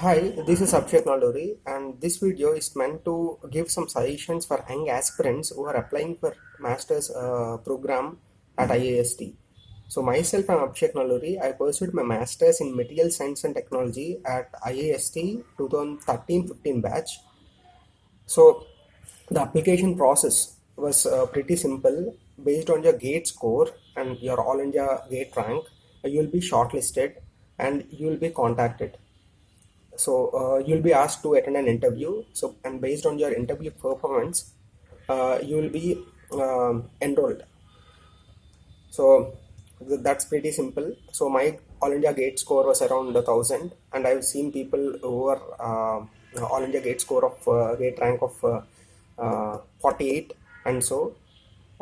Hi, this is Abhishek Nalduri, and this video is meant to give some suggestions for young aspirants who are applying for master's program at IIST. So myself, I'm Abhishek Nalduri. I pursued my master's in material science and technology at IIST 2013-15 batch. So the application process was pretty simple. Based on your GATE score and your All India GATE rank, you will be shortlisted and you will be contacted. So you'll be asked to attend an interview. So and based on your interview performance, you will be enrolled. So that's pretty simple. So my All India GATE score was around 1,000, and I've seen people who are All India GATE score of GATE rank of 48, and so.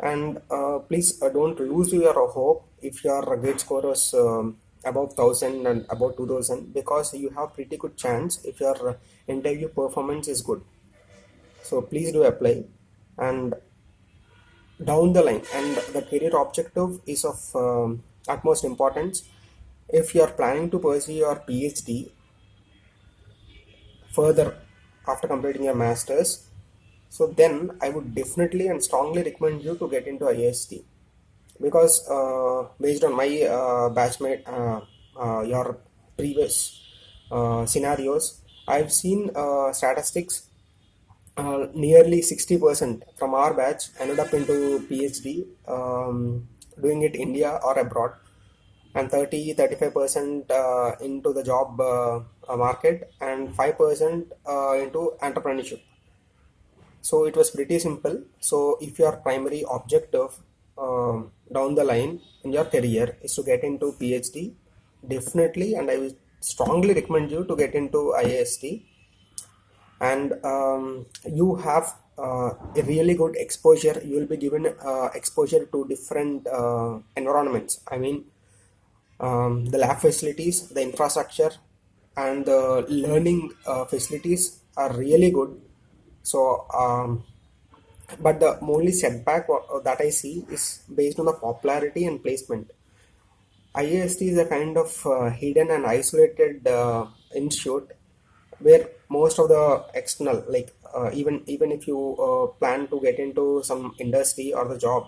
And please don't lose your hope if your GATE score was above 1,000 and above 2,000, because you have pretty good chance if your interview performance is good. So please do apply. And down the line, and the career objective is of utmost importance. If you are planning to pursue your PhD further after completing your masters, so then I would definitely and strongly recommend you to get into IIST, because based on my batchmate, your previous scenarios, I've seen statistics. Nearly 60% from our batch ended up into PhD, doing it India or abroad, and 35% into the job market, and 5% into entrepreneurship. So it was pretty simple. So if your primary objective down the line in your career is to get into PhD, definitely, and I will strongly recommend you to get into IIST. And you have a really good exposure. You will be given exposure to different environments. I mean, the lab facilities, the infrastructure, and the learning facilities are really good. So but the only setback that I see is based on the popularity and placement. IIST is a kind of hidden and isolated institute where most of the external, like even if you plan to get into some industry or the job,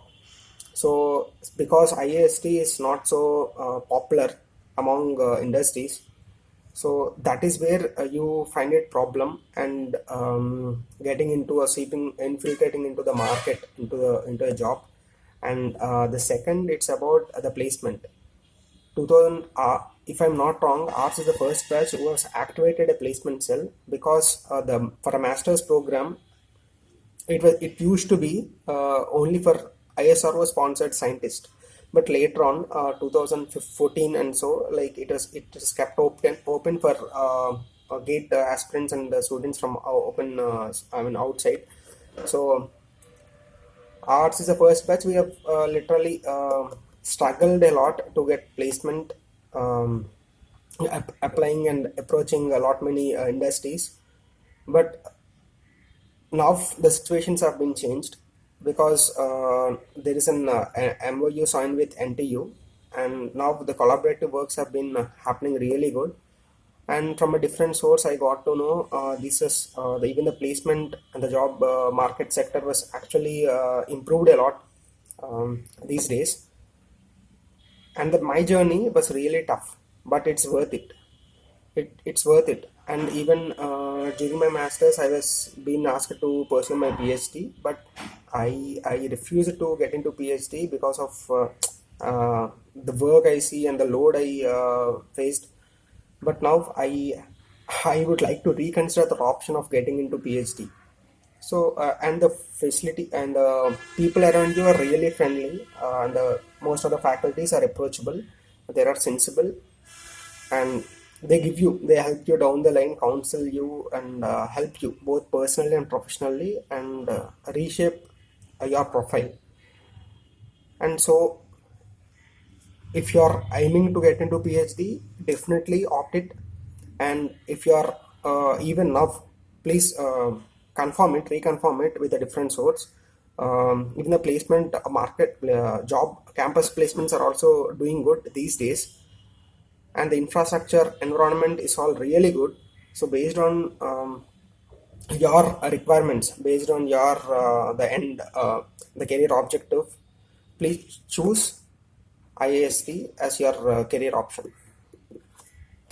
so because IIST is not so popular among industries, so that is where you find it problem, and getting into a seeping infiltrating into the market, into a job. And the second, it's about the placement. 2000, if I'm not wrong, ours is the first batch who has activated a placement cell, because the for a master's program, it used to be only for ISRO sponsored scientists, but later on 2014 and so, like, it is kept open for GATE aspirants and students from open I mean outside. So ours is the first batch. We have literally struggled a lot to get placement, applying and approaching a lot many industries. But now the situations have been changed, because there is an MOU signed with NTU, and now the collaborative works have been happening really good. And from a different source, I got to know this is even the placement and the job market sector was actually improved a lot these days. And that my journey was really tough, but it's worth it. It's worth it. And even during my masters, I was being asked to pursue my PhD, but I refused to get into PhD because of the work I see and the load I faced. But now I would like to reconsider the option of getting into PhD. So and the facility and the people around you are really friendly, and most of the faculties are approachable. They are sensible, and they help you down the line, counsel you, and help you both personally and professionally, and reshape your profile. And so if you're aiming to get into PhD, definitely opt it. And if you're even now, please reconfirm it with a different source. Even the placement market, job campus placements are also doing good these days, and the infrastructure environment is all really good. So based on your requirements, based on your the career objective, please choose IIST as your career option.